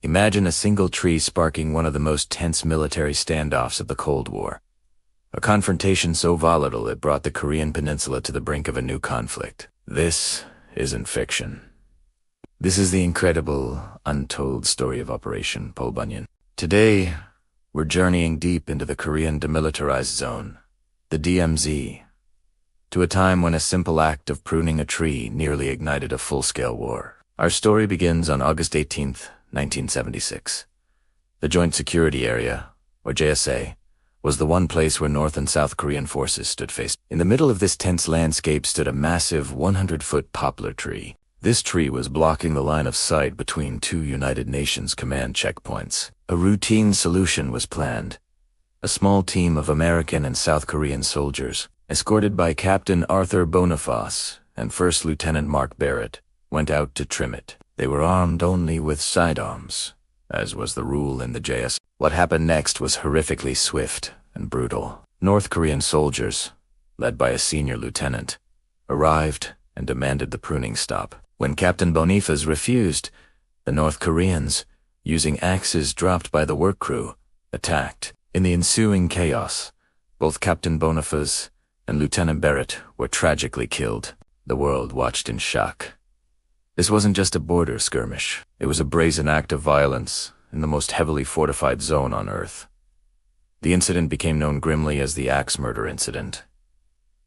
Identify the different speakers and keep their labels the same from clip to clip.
Speaker 1: Imagine a single tree sparking one of the most tense military standoffs of the Cold War. A confrontation so volatile it brought the Korean peninsula to the brink of a new conflict. This isn't fiction. This is the incredible, untold story of Operation Paul Bunyan. Today, we're journeying deep into the Korean demilitarized zone, the DMZ, to a time when a simple act of pruning a tree nearly ignited a full-scale war. Our story begins on August 18th, 1976. The Joint Security Area, or JSA, was the one place where North and South Korean forces stood face. In the middle of this tense landscape stood a massive 100-foot poplar tree. This tree was blocking the line of sight between two United Nations command checkpoints. A routine solution was planned. A small team of American and South Korean soldiers, escorted by Captain Arthur Boniface and First Lieutenant Mark Barrett, went out to trim it. They were armed only with sidearms, as was the rule in the JS. What happened next was horrifically swift and brutal. North Korean soldiers, led by a senior lieutenant, arrived and demanded the pruning stop. When Captain Boniface refused, the North Koreans, using axes dropped by the work crew, attacked. In the ensuing chaos, both Captain Boniface and Lieutenant Barrett were tragically killed. The world watched in shock. This wasn't just a border skirmish. It was a brazen act of violence in the most heavily fortified zone on Earth. The incident became known grimly as the Axe Murder Incident.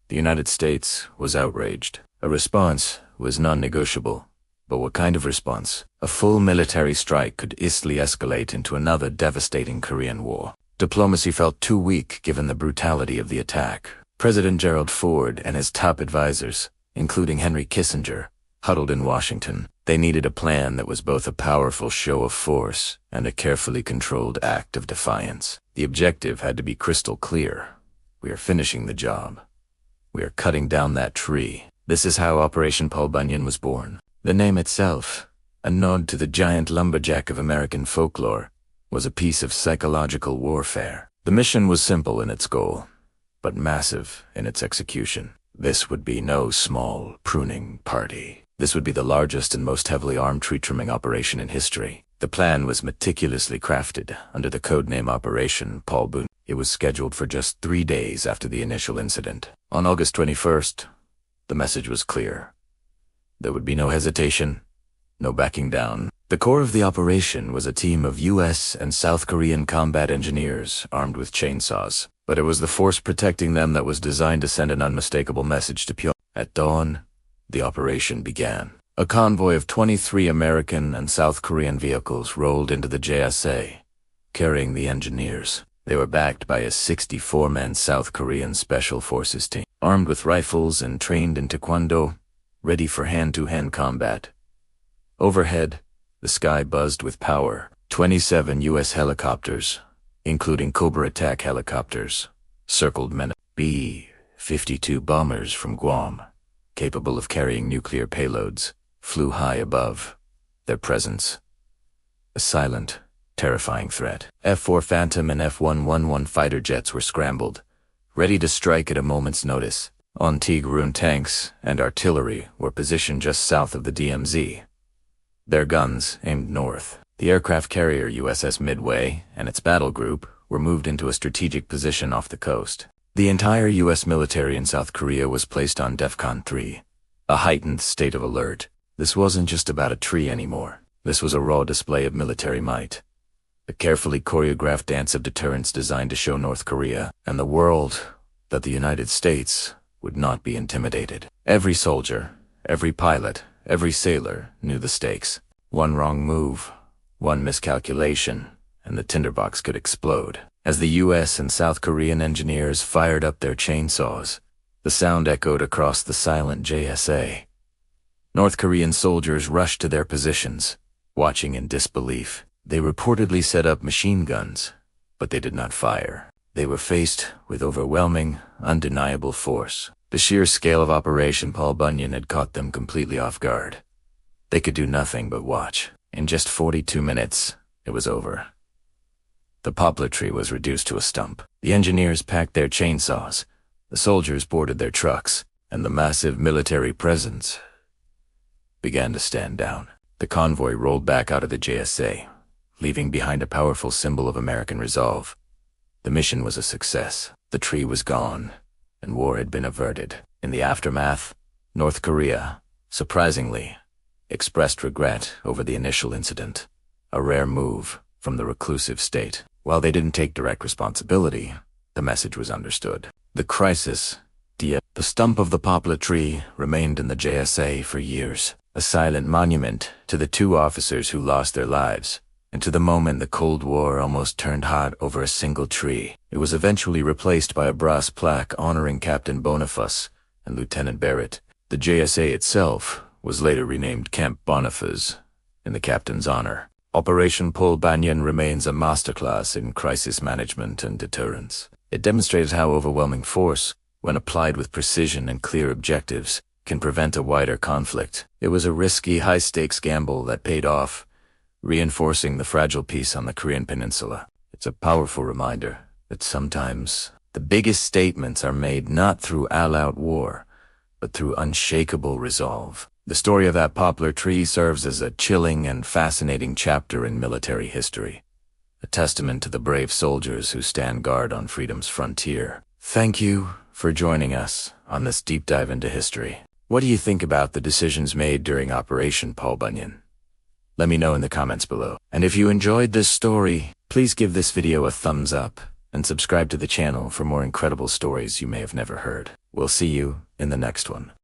Speaker 1: The United States was outraged. A response was non-negotiable. But what kind of response? A full military strike could easily escalate into another devastating Korean war. Diplomacy felt too weak given the brutality of the attack. President Gerald Ford and his top advisors, including Henry Kissinger, huddled in Washington. They needed a plan that was both a powerful show of force and a carefully controlled act of defiance. The objective had to be crystal clear. We are finishing the job. We are cutting down that tree. This is how Operation Paul Bunyan was born. The name itself, a nod to the giant lumberjack of American folklore, was a piece of psychological warfare. The mission was simple in its goal, but massive in its execution. This would be no small pruning party. This would be the largest and most heavily armed tree trimming operation in history. The plan was meticulously crafted under the codename Operation Paul Bunyan. It was scheduled for just 3 days after the initial incident. On August 21st, the message was clear. There would be no hesitation, no backing down. The core of the operation was a team of U.S. and South Korean combat engineers armed with chainsaws. But it was the force protecting them that was designed to send an unmistakable message to Pyongyang. At dawn, the operation began. A convoy of 23 American and South Korean vehicles rolled into the JSA, carrying the engineers. They were backed by a 64-man South Korean Special Forces team, armed with rifles and trained in Taekwondo, ready for hand-to-hand combat. Overhead, the sky buzzed with power. 27 U.S. helicopters, including Cobra attack helicopters, circled B-52 bombers from Guam, capable of carrying nuclear payloads, flew high above. Their presence, a silent, terrifying threat. F-4 Phantom and F-111 fighter jets were scrambled, ready to strike at a moment's notice. Anti-Ground tanks and artillery were positioned just south of the DMZ, their guns aimed north. The aircraft carrier USS Midway and its battle group were moved into a strategic position off the coast. The entire U.S. military in South Korea was placed on DEFCON 3, a heightened state of alert. This wasn't just about a tree anymore. This was a raw display of military might, a carefully choreographed dance of deterrence designed to show North Korea and the world that the United States would not be intimidated. Every soldier, every pilot, every sailor knew the stakes. One wrong move, one miscalculation, and the tinderbox could explode. As the U.S. and South Korean engineers fired up their chainsaws, the sound echoed across the silent JSA. North Korean soldiers rushed to their positions, watching in disbelief. They reportedly set up machine guns, but they did not fire. They were faced with overwhelming, undeniable force. The sheer scale of Operation Paul Bunyan had caught them completely off guard. They could do nothing but watch. In just 42 minutes, it was over. The poplar tree was reduced to a stump. The engineers packed their chainsaws, the soldiers boarded their trucks, and the massive military presence began to stand down. The convoy rolled back out of the JSA, leaving behind a powerful symbol of American resolve. The mission was a success. The tree was gone, and war had been averted. In the aftermath, North Korea, surprisingly, expressed regret over the initial incident, a rare move from the reclusive state. While they didn't take direct responsibility, the message was understood. The crisis, the stump of the poplar tree, remained in the JSA for years, a silent monument to the 2 officers who lost their lives, and to the moment the Cold War almost turned hot over a single tree. It was eventually replaced by a brass plaque honoring Captain Boniface and Lieutenant Barrett. The JSA itself was later renamed Camp Boniface in the captain's honor. Operation Bunyan remains a masterclass in crisis management and deterrence. It demonstrated how overwhelming force, when applied with precision and clear objectives, can prevent a wider conflict. It was a risky, high-stakes gamble that paid off, reinforcing the fragile peace on the Korean peninsula. It's a powerful reminder that sometimes the biggest statements are made not through all-out war, but through unshakable resolve. The story of that poplar tree serves as a chilling and fascinating chapter in military history, a testament to the brave soldiers who stand guard on freedom's frontier. Thank you for joining us on this deep dive into history. What do you think about the decisions made during Operation Bunyan? Let me know in the comments below. And if you enjoyed this story, please give this video a thumbs up and subscribe to the channel for more incredible stories you may have never heard. We'll see you in the next one.